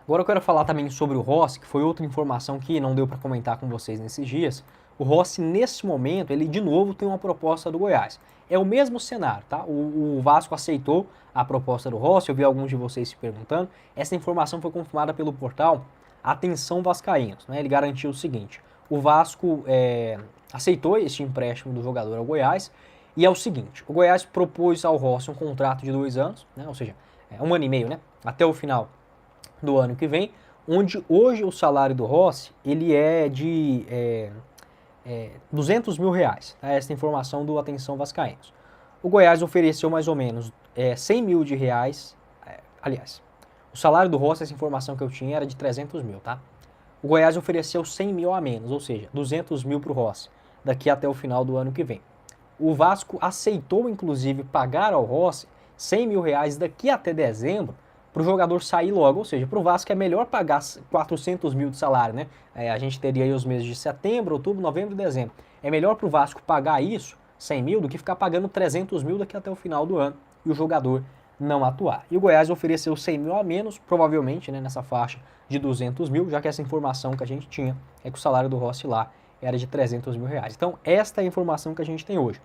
Agora eu quero falar também sobre o Rossi, que foi outra informação que não deu para comentar com vocês nesses dias. O Rossi, nesse momento, ele de novo tem uma proposta do Goiás. É o mesmo cenário, tá? O Vasco aceitou a proposta do Rossi, eu vi alguns de vocês se perguntando. Essa informação foi confirmada pelo portal Atenção Vascaínos, né? Ele garantiu o seguinte: o Vasco aceitou este empréstimo do jogador ao Goiás, e é o seguinte: o Goiás propôs ao Rossi um contrato de 2 anos, né? Ou seja, 1 ano e meio, né? Até o final do ano que vem, onde hoje o salário do Rossi ele é de 200 mil reais. Tá? Essa é a informação do Atenção Vascaínos. O Goiás ofereceu mais ou menos 100 mil de reais. Aliás, o salário do Rossi, essa informação que eu tinha era de 300 mil, tá? O Goiás ofereceu 100 mil a menos, ou seja, 200 mil para o Rossi, daqui até o final do ano que vem. O Vasco aceitou, inclusive, pagar ao Rossi 100 mil reais daqui até dezembro, para o jogador sair logo, ou seja, para o Vasco é melhor pagar 400 mil de salário, né? A gente teria aí os meses de setembro, outubro, novembro e dezembro. É melhor para o Vasco pagar isso, 100 mil, do que ficar pagando 300 mil daqui até o final do ano e o jogador não atuar. E o Goiás ofereceu 100 mil a menos, provavelmente, né, nessa faixa de 200 mil, já que essa informação que a gente tinha é que o salário do Rossi lá era de 300 mil reais. Então, esta é a informação que a gente tem hoje.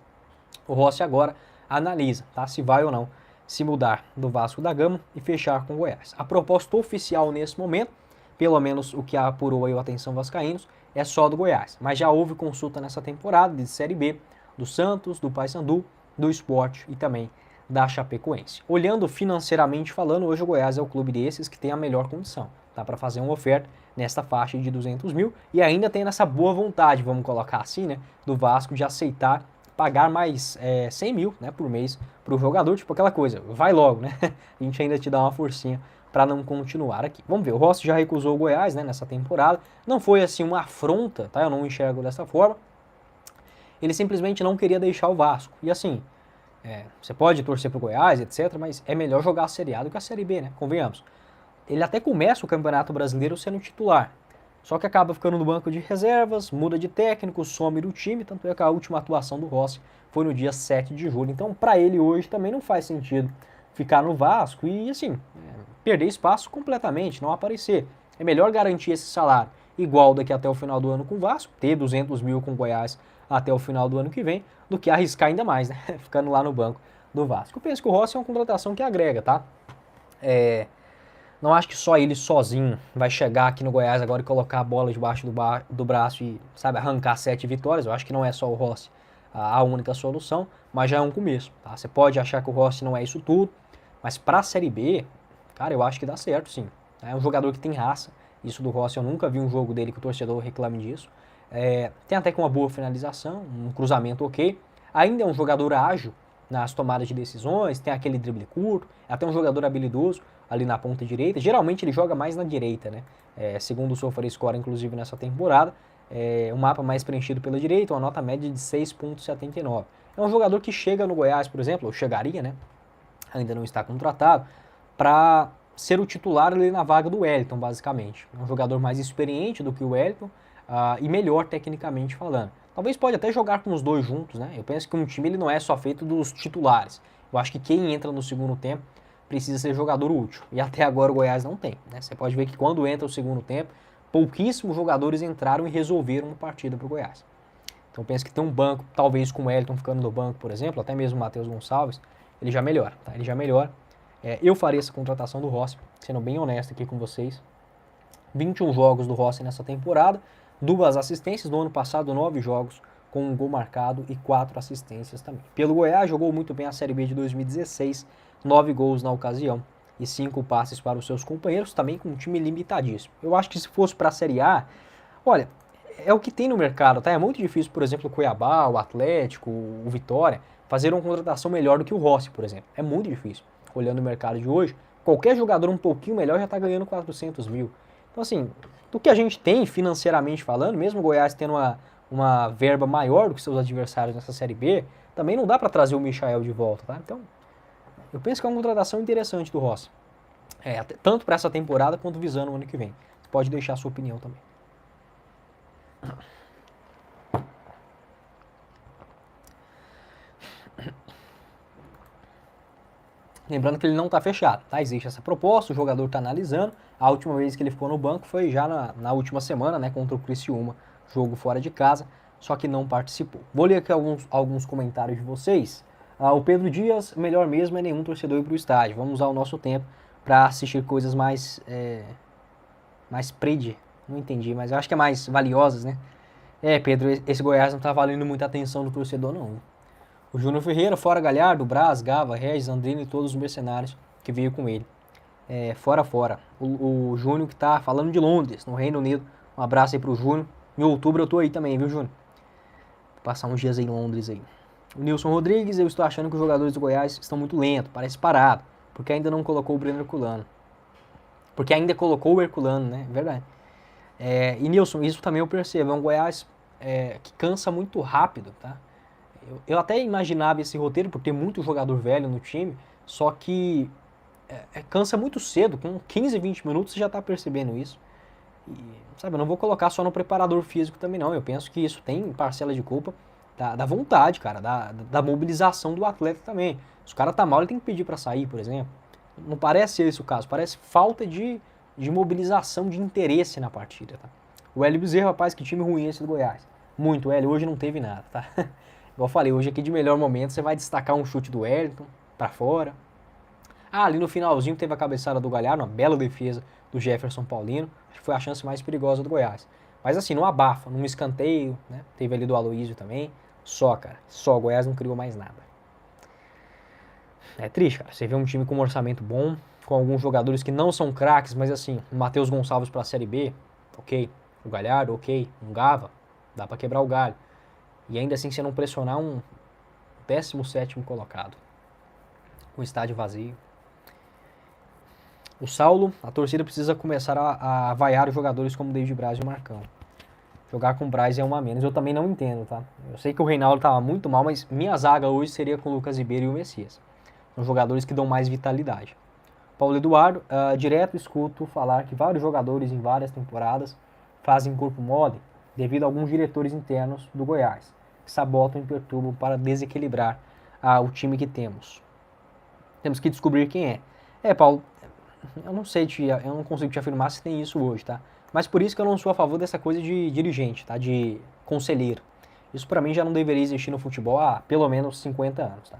O Rossi agora analisa, tá, se vai ou não se mudar do Vasco da Gama e fechar com o Goiás. A proposta oficial nesse momento, pelo menos o que apurou aí o Atenção Vascaínos, é só do Goiás. Mas já houve consulta nessa temporada de Série B do Santos, do Paysandu, do Sport e também da Chapecoense. Olhando financeiramente falando, hoje o Goiás é o clube desses que tem a melhor condição, tá, para fazer uma oferta nesta faixa de 200 mil e ainda tem essa boa vontade, vamos colocar assim, né, do Vasco de aceitar pagar mais 100 mil, né, por mês para o jogador, tipo aquela coisa, vai logo, né? A gente ainda te dá uma forcinha para não continuar aqui. Vamos ver, o Rossi já recusou o Goiás, né, nessa temporada. Não foi assim uma afronta, tá? Eu não enxergo dessa forma. Ele simplesmente não queria deixar o Vasco. E assim, você pode torcer pro Goiás, etc, mas é melhor jogar a Série A do que a Série B, né? Convenhamos. Ele até começa o Campeonato Brasileiro sendo titular. Só que acaba ficando no banco de reservas, muda de técnico, some do time, tanto é que a última atuação do Rossi foi no dia 7 de julho. Então, para ele hoje também não faz sentido ficar no Vasco e, assim, perder espaço completamente, não aparecer. É melhor garantir esse salário igual daqui até o final do ano com o Vasco, ter 200 mil com o Goiás até o final do ano que vem, do que arriscar ainda mais, né? Ficando lá no banco do Vasco. Eu penso que o Rossi é uma contratação que agrega, tá? Não acho que só ele sozinho vai chegar aqui no Goiás agora e colocar a bola debaixo do braço e, sabe, arrancar 7 vitórias. Eu acho que não é só o Rossi a única solução, mas já é um começo, tá? Você pode achar que o Rossi não é isso tudo, mas pra Série B, cara, eu acho que dá certo, sim. É um jogador que tem raça. Isso do Rossi, eu nunca vi um jogo dele que o torcedor reclame disso. Tem até com uma boa finalização, um cruzamento ok. Ainda é um jogador ágil nas tomadas de decisões, tem aquele drible curto, é até um jogador habilidoso ali na ponta direita. Geralmente ele joga mais na direita, né? Segundo o SofaScore, inclusive nessa temporada, um mapa mais preenchido pela direita, uma nota média de 6,79. É um jogador que chega no Goiás, por exemplo, ou chegaria, né? Ainda não está contratado, para ser o titular ali na vaga do Wellington, basicamente. É um jogador mais experiente do que o Wellington e melhor tecnicamente falando. Talvez pode até jogar com os dois juntos, né? Eu penso que um time ele não é só feito dos titulares. Eu acho que quem entra no segundo tempo precisa ser jogador útil. E até agora o Goiás não tem, né? Você pode ver que quando entra o segundo tempo, pouquíssimos jogadores entraram e resolveram uma partida para o Goiás. Então penso que tem um banco, talvez com o Wellington ficando no banco, por exemplo, até mesmo o Matheus Gonçalves, ele já melhora, tá? Ele já melhora. Eu faria essa contratação do Rossi, sendo bem honesto aqui com vocês. 21 jogos do Rossi nessa temporada, 2 assistências, no ano passado 9 jogos com um gol marcado e 4 assistências também. Pelo Goiás, jogou muito bem a Série B de 2016, 9 gols na ocasião e 5 passes para os seus companheiros, também com um time limitadíssimo. Eu acho que se fosse para a Série A, olha, é o que tem no mercado, tá? É muito difícil, por exemplo, o Cuiabá, o Atlético, o Vitória, fazer uma contratação melhor do que o Rossi, por exemplo. É muito difícil. Olhando o mercado de hoje, qualquer jogador um pouquinho melhor já está ganhando 400 mil. Então, assim, do que a gente tem financeiramente falando, mesmo o Goiás tendo uma verba maior do que seus adversários nessa Série B, também não dá para trazer o Michael de volta, tá? Então, eu penso que é uma contratação interessante do Rossi. Tanto para essa temporada quanto visando o ano que vem. Você pode deixar a sua opinião também. Lembrando que ele não está fechado, tá? Existe essa proposta, o jogador está analisando. A última vez que ele ficou no banco foi já na última semana, né? Contra o Criciúma, jogo fora de casa, só que não participou. Vou ler aqui alguns comentários de vocês. O Pedro Dias, melhor mesmo é nenhum torcedor ir para o estádio. Vamos usar o nosso tempo para assistir coisas mais não entendi, mas eu acho que é mais valiosas, né? Pedro, esse Goiás não tá valendo muita atenção do torcedor, não. O Júnior Ferreira, fora Galhardo, Braz, Gava, Regis, Andrino e todos os mercenários que veio com ele. Fora. O Júnior que tá falando de Londres, no Reino Unido. Um abraço aí pro Júnior. Em outubro eu tô aí também, viu, Júnior? Vou passar uns dias aí em Londres aí. O Nilson Rodrigues, eu estou achando que os jogadores do Goiás estão muito lentos, parece parado, porque ainda não colocou o Breno Herculano. Porque ainda colocou o Herculano, né? Verdade. E Nilson, isso também eu percebo, é um Goiás que cansa muito rápido, tá? Eu até imaginava esse roteiro por ter muito jogador velho no time, só que cansa muito cedo, com 15, 20 minutos você já tá percebendo isso. E, sabe, eu não vou colocar só no preparador físico também não, eu penso que isso tem parcela de culpa da vontade, cara, da mobilização do atleta também. Se o cara tá mal, ele tem que pedir para sair, por exemplo. Não parece esse o caso, parece falta de mobilização, de interesse na partida, tá? O Hélio Bezerra, rapaz, que time ruim esse do Goiás. Muito, Hélio, hoje não teve nada, tá? Igual eu falei, hoje aqui de melhor momento você vai destacar um chute do Wellington pra fora. Ali no finalzinho teve a cabeçada do Galhardo, uma bela defesa do Jefferson Paulino. Acho que foi a chance mais perigosa do Goiás. Mas assim, não abafa, num escanteio, né? Teve ali do Aloísio também. Só, cara, o Goiás não criou mais nada. É triste, cara. Você vê um time com um orçamento bom, com alguns jogadores que não são craques, mas assim, o Matheus Gonçalves pra Série B, ok. O Galhardo, ok. Um Gava, dá pra quebrar o galho. E ainda assim você não pressionar um 17º colocado. Com o estádio vazio. O Saulo, a torcida precisa começar a vaiar os jogadores como David Braz e o Marcão. Jogar com o Braz é um a menos. Eu também não entendo, tá? Eu sei que o Reinaldo tava muito mal, mas minha zaga hoje seria com o Lucas Ribeiro e o Messias. São jogadores que dão mais vitalidade. Paulo Eduardo, direto escuto falar que vários jogadores em várias temporadas fazem corpo mole devido a alguns diretores internos do Goiás, que sabotam e perturbam para desequilibrar o time que temos. Temos que descobrir quem é. Paulo, eu não consigo te afirmar se tem isso hoje, tá? Mas por isso que eu não sou a favor dessa coisa de dirigente, tá? De conselheiro. Isso pra mim já não deveria existir no futebol há pelo menos 50 anos, tá?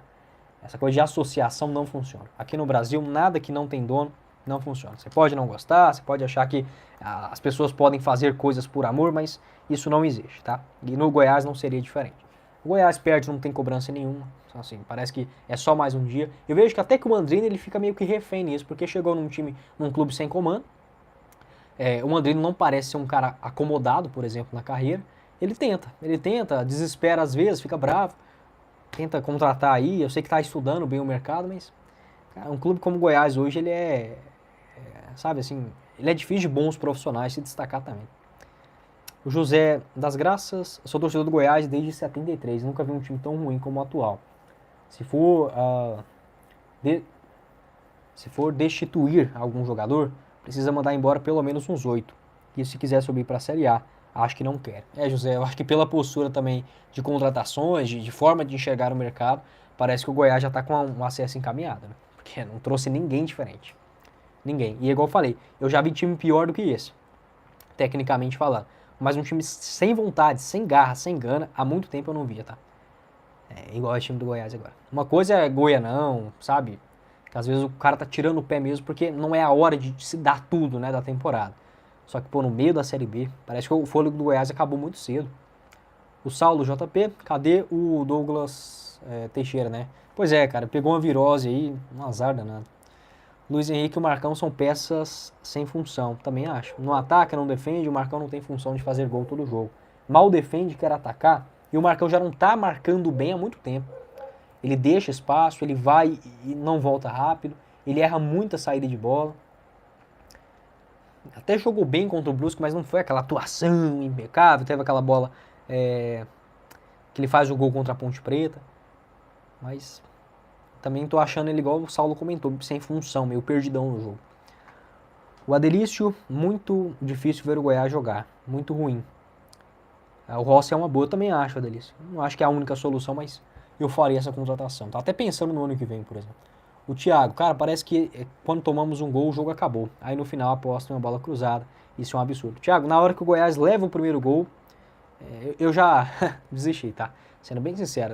Essa coisa de associação não funciona. Aqui no Brasil, nada que não tem dono não funciona. Você pode não gostar, você pode achar que as pessoas podem fazer coisas por amor, mas isso não existe, tá? E no Goiás não seria diferente. O Goiás perde, não tem cobrança nenhuma. Assim, parece que é só mais um dia. Eu vejo que até que o Andrino ele fica meio que refém nisso, porque chegou num clube sem comando. O Andrino não parece ser um cara acomodado, por exemplo, na carreira. Ele tenta, desespera às vezes, fica bravo, tenta contratar aí. Eu sei que está estudando bem o mercado, mas cara, um clube como o Goiás hoje, ele sabe assim, ele é difícil de bons profissionais se destacar também. O José das Graças, sou torcedor do Goiás desde 73, nunca vi um time tão ruim como o atual. Se for destituir algum jogador, precisa mandar embora pelo menos uns 8. E se quiser subir para a Série A, acho que não quer. José, eu acho que pela postura também de contratações, de forma de enxergar o mercado, parece que o Goiás já está com um acesso encaminhado, né? Porque não trouxe ninguém diferente. Ninguém. E igual eu falei, eu já vi time pior do que esse, tecnicamente falando. Mas um time sem vontade, sem garra, sem gana, há muito tempo eu não via, tá? Igual o time do Goiás agora. Uma coisa é Goianão, sabe? Que às vezes o cara tá tirando o pé mesmo porque não é a hora de se dar tudo, né, da temporada. Só que, pô, no meio da Série B, parece que o fôlego do Goiás acabou muito cedo. O Saulo JP, cadê o Douglas Teixeira, né? Pois é, cara, pegou uma virose aí, um azar danado. Luiz Henrique e o Marcão são peças sem função, também acho. Não ataca, não defende, o Marcão não tem função de fazer gol todo jogo. Mal defende, quer atacar, e o Marcão já não tá marcando bem há muito tempo. Ele deixa espaço, ele vai e não volta rápido, ele erra muita saída de bola. Até jogou bem contra o Brusque, mas não foi aquela atuação impecável. Teve aquela bola que ele faz o gol contra a Ponte Preta. Mas também tô achando ele, igual o Saulo comentou, sem função, meio perdidão no jogo. O Adelício, muito difícil ver o Goiás jogar, muito ruim. O Rossi é uma boa, eu também acho, Adelício. Não acho que é a única solução, mas eu faria essa contratação. Tá até pensando no ano que vem, por exemplo. O Thiago, cara, parece que quando tomamos um gol, o jogo acabou. Aí no final aposta uma bola cruzada. Isso é um absurdo. Thiago, na hora que o Goiás leva o primeiro gol, eu já desisti, tá? Sendo bem sincero.